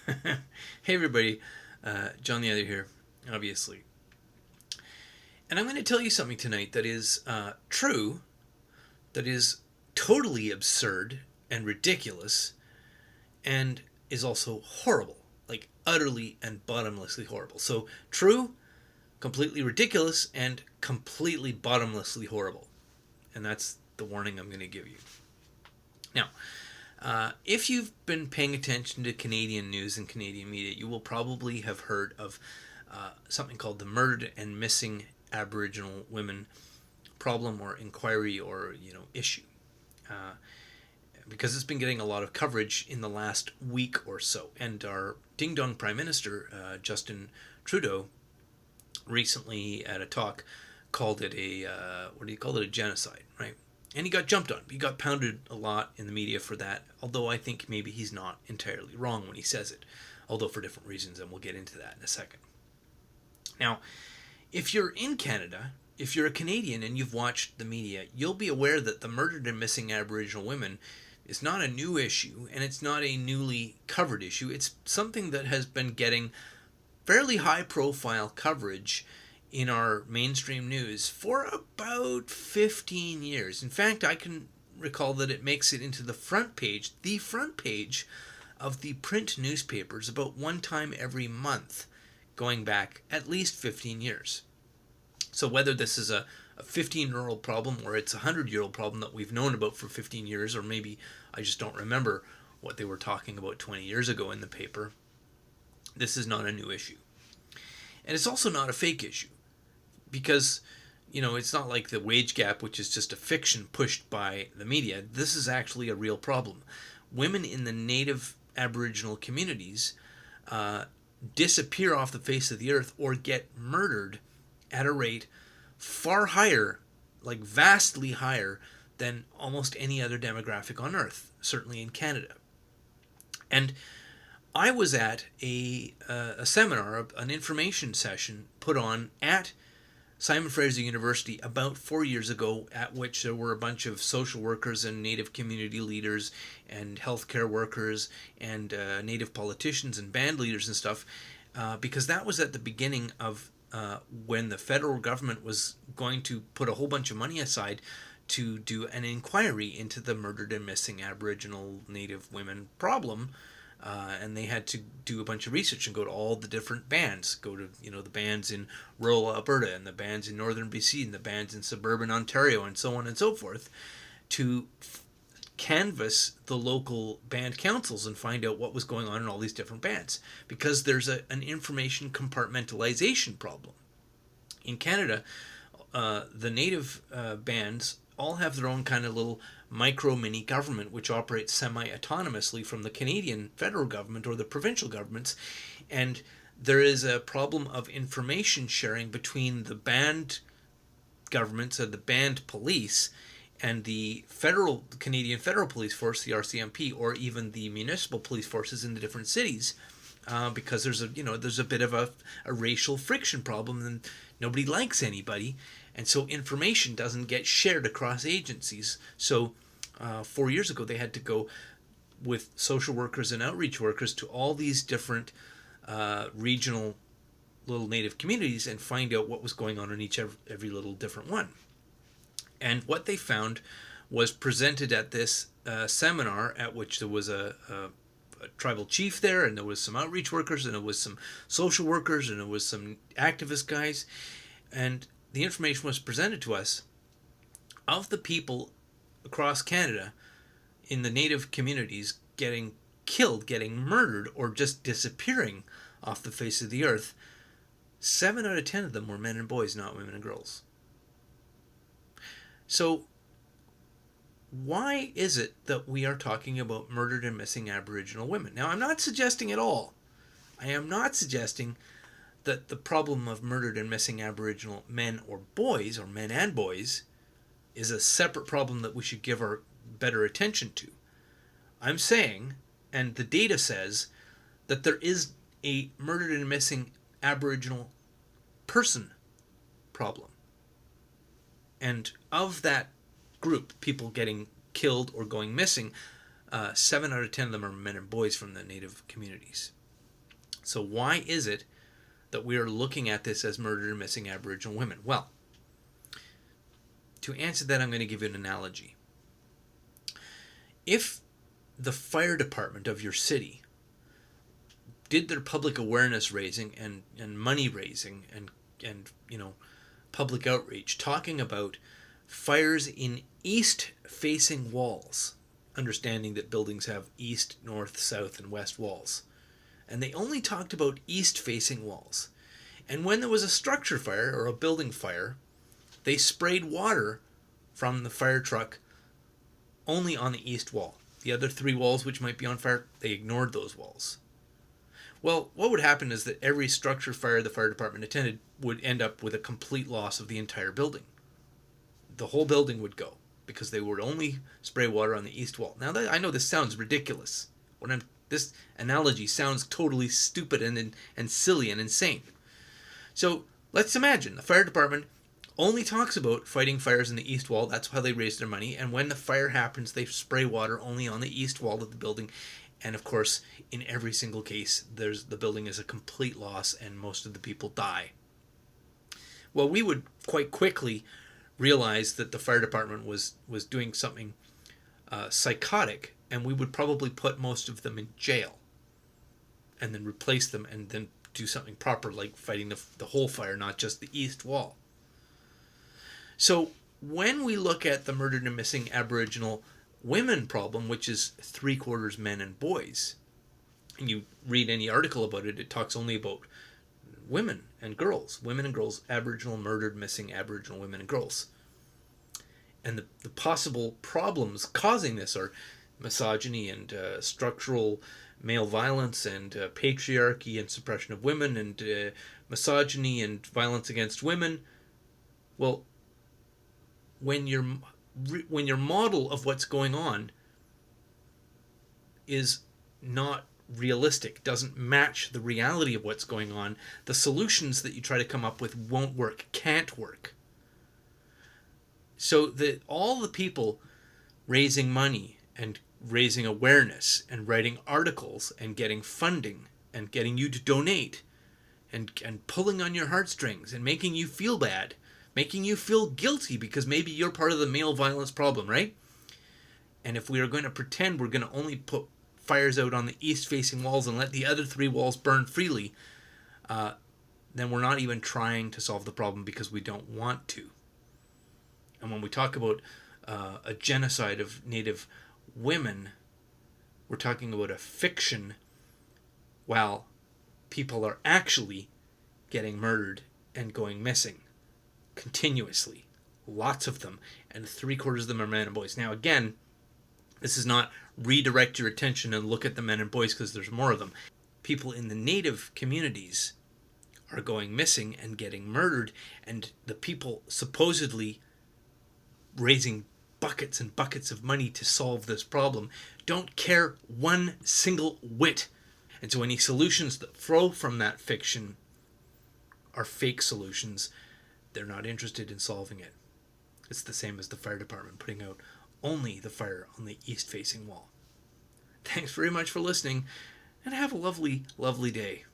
Hey everybody, John the Other here, obviously. And I'm going to tell you something tonight that is true, that is totally absurd and ridiculous, and is also horrible. Like, utterly and bottomlessly horrible. So, true, completely ridiculous, and completely bottomlessly horrible. And that's the warning I'm going to give you. Now, if you've been paying attention to Canadian news and Canadian media, you will probably have heard of something called the Murdered and Missing Aboriginal Women problem or inquiry or issue, uh, because it's been getting a lot of coverage in the last week or so. And our ding dong Prime Minister Justin Trudeau recently at a talk called it a what do you call it, a genocide, right? And he got jumped on. He got pounded a lot in the media for that, although I think maybe he's not entirely wrong when he says it, although for different reasons, and we'll get into that in a second. Now, if you're in Canada, if you're a Canadian and you've watched the media, you'll be aware that the murdered and missing Aboriginal women is not a new issue, and it's not a newly covered issue. It's something that has been getting fairly high profile coverage in our mainstream news for about 15 years. In fact, I can recall that it makes it into the front page of the print newspapers about one time every month, going back at least 15 years. So whether this is a 15-year-old problem or it's a 100-year-old problem that we've known about for 15 years, or maybe I just don't remember what they were talking about 20 years ago in the paper, this is not a new issue. And it's also not a fake issue, because it's not like the wage gap, which is just a fiction pushed by the media. This is actually a real problem. Women in the native Aboriginal communities disappear off the face of the earth or get murdered at a rate far higher, like vastly higher, than almost any other demographic on earth, certainly in Canada. And I was at a seminar, an information session put on at Simon Fraser University about 4 years ago, at which there were a bunch of social workers and Native community leaders and healthcare workers and Native politicians and band leaders and stuff, because that was at the beginning of when the federal government was going to put a whole bunch of money aside to do an inquiry into the murdered and missing Aboriginal Native women problem. And they had to do a bunch of research and go to all the different bands, go to the bands in rural Alberta and the bands in northern BC and the bands in suburban Ontario and so on and so forth, to canvass the local band councils and find out what was going on in all these different bands, because there's an information compartmentalization problem. In Canada, the native bands all have their own kind of little micro mini government, which operates semi-autonomously from the Canadian federal government or the provincial governments, and there is a problem of information sharing between the band governments and the band police and the Canadian Federal Police Force, the RCMP, or even the municipal police forces in the different cities, because there's a bit of a racial friction problem, and nobody likes anybody, and so information doesn't get shared across agencies. So 4 years ago, they had to go with social workers and outreach workers to all these different regional little Native communities and find out what was going on in every little different one. And what they found was presented at this seminar, at which there was a tribal chief there, and there was some outreach workers, and there was some social workers, and there was some activist guys, and the information was presented to us of the people across Canada in the Native communities getting killed, getting murdered, or just disappearing off the face of the earth. 7 out of 10 of them were men and boys, not women and girls. So why is it that we are talking about murdered and missing Aboriginal women? Now, I'm not suggesting at all, I am not suggesting that the problem of murdered and missing Aboriginal men or boys, or men and boys, is a separate problem that we should give our better attention to. I'm saying, and the data says, that there is a murdered and missing Aboriginal person problem. And of that group, people getting killed or going missing, 7 out of 10 of them are men and boys from the Native communities. So why is it that we are looking at this as murdered and missing Aboriginal women? Well, to answer that, I'm going to give you an analogy. If the fire department of your city did their public awareness raising and money raising and public outreach talking about fires in east facing walls, understanding that buildings have east, north, south, and west walls, and they only talked about east facing walls, and when there was a structure fire or a building fire, they sprayed water from the fire truck only on the east wall. The other three walls which might be on fire, they ignored those walls. Well, what would happen is that every structure fire the fire department attended would end up with a complete loss of the entire building. The whole building would go because they would only spray water on the east wall. Now, I know this sounds ridiculous. This analogy sounds totally stupid and silly and insane. So let's imagine the fire department only talks about fighting fires in the east wall. That's how they raise their money. And when the fire happens, they spray water only on the east wall of the building. And of course, in every single case, the building is a complete loss and most of the people die. Well, we would quite quickly realize that the fire department was doing something psychotic, and we would probably put most of them in jail and then replace them and then do something proper like fighting the whole fire, not just the east wall. So when we look at the murdered and missing Aboriginal women problem, which is 3/4 men and boys, and you read any article about it, it talks only about women and girls, Aboriginal murdered, missing Aboriginal women and girls. And the possible problems causing this are misogyny and structural male violence and patriarchy and suppression of women and misogyny and violence against women. Well, when your model of what's going on is not realistic, doesn't match the reality of what's going on, the solutions that you try to come up with won't work, can't work. So that all the people raising money and raising awareness and writing articles and getting funding and getting you to donate and pulling on your heartstrings and making you feel bad, making you feel guilty because maybe you're part of the male violence problem, right? And if we are going to pretend we're going to only put fires out on the east-facing walls and let the other three walls burn freely, then we're not even trying to solve the problem because we don't want to. And when we talk about a genocide of Native women, we're talking about a fiction while people are actually getting murdered and going missing continuously. Lots of them. And 3/4 of them are men and boys. Now, again, this is not redirect your attention and look at the men and boys because there's more of them. People in the Native communities are going missing and getting murdered, and the people supposedly raising buckets and buckets of money to solve this problem don't care one single whit. And so any solutions that flow from that fiction are fake solutions. They're not interested in solving it. It's the same as the fire department putting out only the fire on the east-facing wall. Thanks very much for listening, and have a lovely, lovely day.